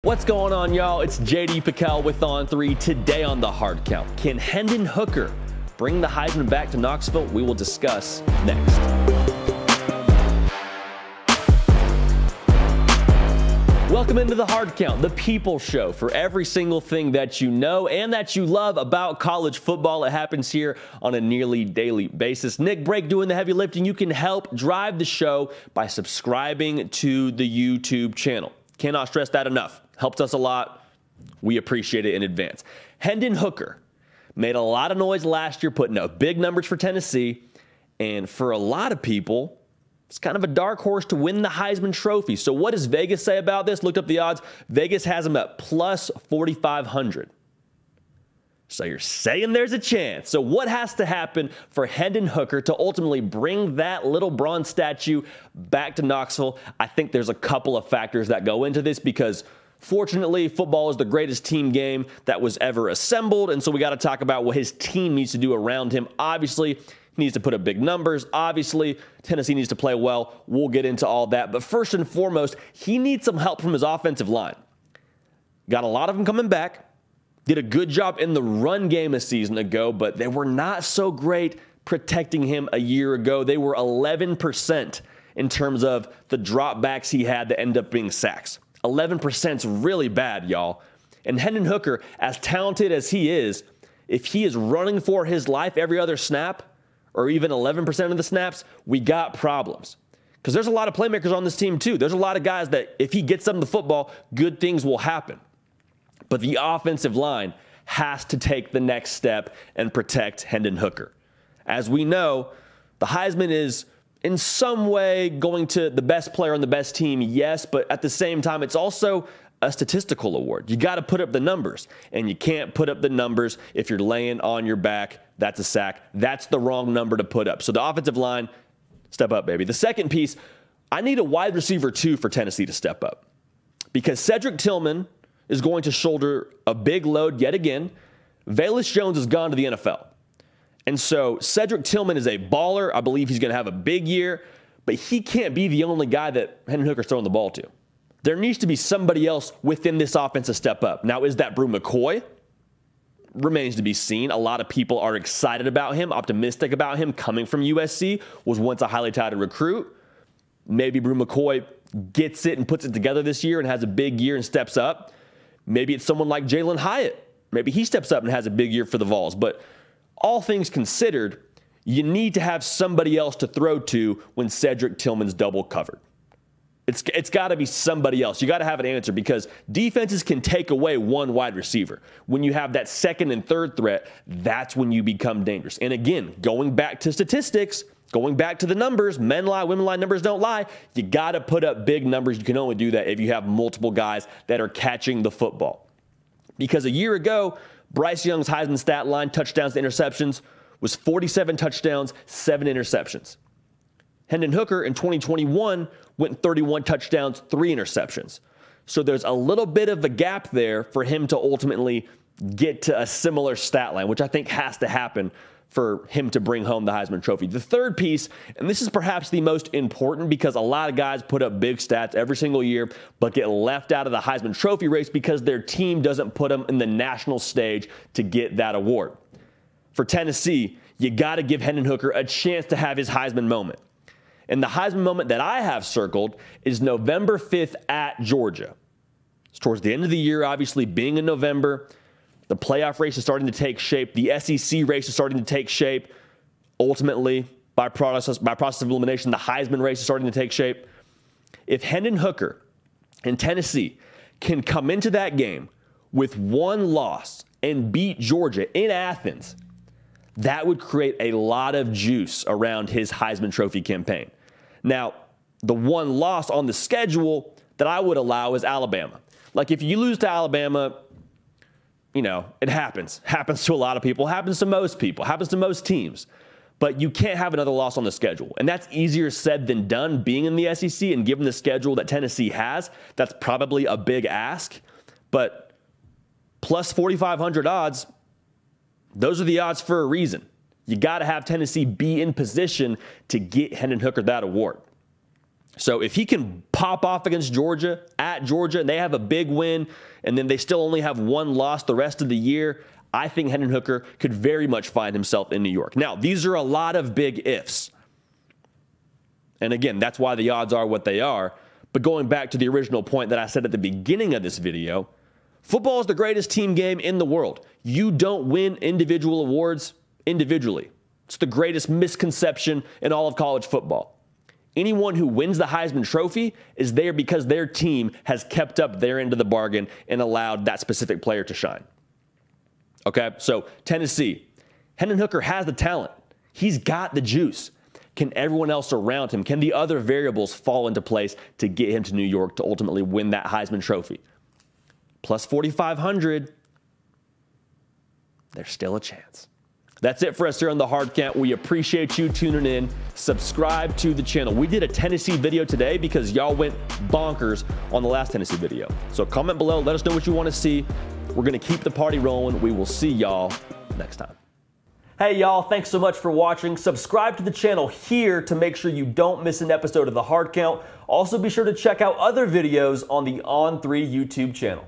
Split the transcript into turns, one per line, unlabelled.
What's going on, y'all? It's JD Pickell with On 3. Today on the Hard Count, can Hendon Hooker bring the Heisman back to Knoxville? We will discuss next. Welcome into the Hard Count, the people show for every single thing that you know and that you love about college football. It happens here on a nearly daily basis. Nick Brake doing the heavy lifting. You can help drive the show by subscribing to the YouTube channel. Cannot stress that enough. Helps us a lot. We appreciate it in advance. Hendon Hooker made a lot of noise last year, putting up big numbers for Tennessee. And for a lot of people, it's kind of a dark horse to win the Heisman Trophy. So what does Vegas say about this? Looked up the odds. Vegas has him at plus 4,500. So you're saying there's a chance. So what has to happen for Hendon Hooker to ultimately bring that little bronze statue back to Knoxville? I think there's a couple of factors that go into this because fortunately, football is the greatest team game that was ever assembled. And so we got to talk about what his team needs to do around him. Obviously, he needs to put up big numbers. Obviously, Tennessee needs to play well. We'll get into all that. But first and foremost, he needs some help from his offensive line. Got a lot of them coming back. Did a good job in the run game a season ago, but they were not so great protecting him a year ago. They were 11% in terms of the dropbacks he had that end up being sacks. 11% is really bad, y'all. And Hendon Hooker, as talented as he is, if he is running for his life every other snap, or even 11% of the snaps, we got problems. Because there's a lot of playmakers on this team too. There's a lot of guys that if he gets them the football, good things will happen. But the offensive line has to take the next step and protect Hendon Hooker. As we know, the Heisman is in some way going to the best player on the best team, yes, but at the same time, it's also a statistical award. You got to put up the numbers, and you can't put up the numbers if you're laying on your back. That's a sack. That's the wrong number to put up. So the offensive line, step up, baby. The second piece, I need a wide receiver too for Tennessee to step up because Cedric Tillman is going to shoulder a big load yet again. Velus Jones has gone to the NFL. And so Cedric Tillman is a baller. I believe he's going to have a big year, but he can't be the only guy that Hendon Hooker's throwing the ball to. There needs to be somebody else within this offense to step up. Now, is that Brew McCoy? Remains to be seen. A lot of people are excited about him, optimistic about him coming from USC, was once a highly touted recruit. Maybe Brew McCoy gets it and puts it together this year and has a big year and steps up. Maybe it's someone like Jalen Hyatt. Maybe he steps up and has a big year for the Vols. But all things considered, you need to have somebody else to throw to when Cedric Tillman's double covered. It's got to be somebody else. You got to have an answer because defenses can take away one wide receiver. When you have that second and third threat, that's when you become dangerous. And again, going back to statistics, going back to the numbers, men lie, women lie, numbers don't lie. You got to put up big numbers. You can only do that if you have multiple guys that are catching the football. Because a year ago, Bryce Young's Heisman stat line, touchdowns to interceptions, was 47 touchdowns, 7 interceptions. Hendon Hooker in 2021 went 31 touchdowns, 3 interceptions. So there's a little bit of a gap there for him to ultimately get to a similar stat line, which I think has to happen for him to bring home the Heisman Trophy. The third piece, and this is perhaps the most important because a lot of guys put up big stats every single year but get left out of the Heisman Trophy race because their team doesn't put them in the national stage to get that award. For Tennessee, you got to give Hendon Hooker a chance to have his Heisman moment. And the Heisman moment that I have circled is November 5th at Georgia. It's towards the end of the year, obviously, being in November. The playoff race is starting to take shape. The SEC race is starting to take shape. Ultimately, by process of elimination, the Heisman race is starting to take shape. If Hendon Hooker and Tennessee can come into that game with one loss and beat Georgia in Athens, that would create a lot of juice around his Heisman Trophy campaign. Now, the one loss on the schedule that I would allow is Alabama. Like, if you lose to Alabama, you know, it happens. Happens to a lot of people. Happens to most people. Happens to most teams. But you can't have another loss on the schedule. And that's easier said than done being in the SEC and given the schedule that Tennessee has. That's probably a big ask. But plus 4,500 odds, those are the odds for a reason. You got to have Tennessee be in position to get Hendon Hooker that award. So if he can pop off against Georgia, at Georgia, and they have a big win, and then they still only have one loss the rest of the year, I think Hendon Hooker could very much find himself in New York. Now, these are a lot of big ifs. And again, that's why the odds are what they are. But going back to the original point that I said at the beginning of this video, football is the greatest team game in the world. You don't win individual awards individually. It's the greatest misconception in all of college football. Anyone who wins the Heisman Trophy is there because their team has kept up their end of the bargain and allowed that specific player to shine. Okay, so Tennessee. Hendon Hooker has the talent. He's got the juice. Can everyone else around him, can the other variables fall into place to get him to New York to ultimately win that Heisman Trophy? Plus 4,500, there's still a chance. That's it for us here on The Hard Count. We appreciate you tuning in. Subscribe to the channel. We did a Tennessee video today because y'all went bonkers on the last Tennessee video. So comment below, let us know what you want to see. We're going to keep the party rolling. We will see y'all next time. Hey y'all, thanks so much for watching. Subscribe to the channel here to make sure you don't miss an episode of The Hard Count. Also be sure to check out other videos on the On3 YouTube channel.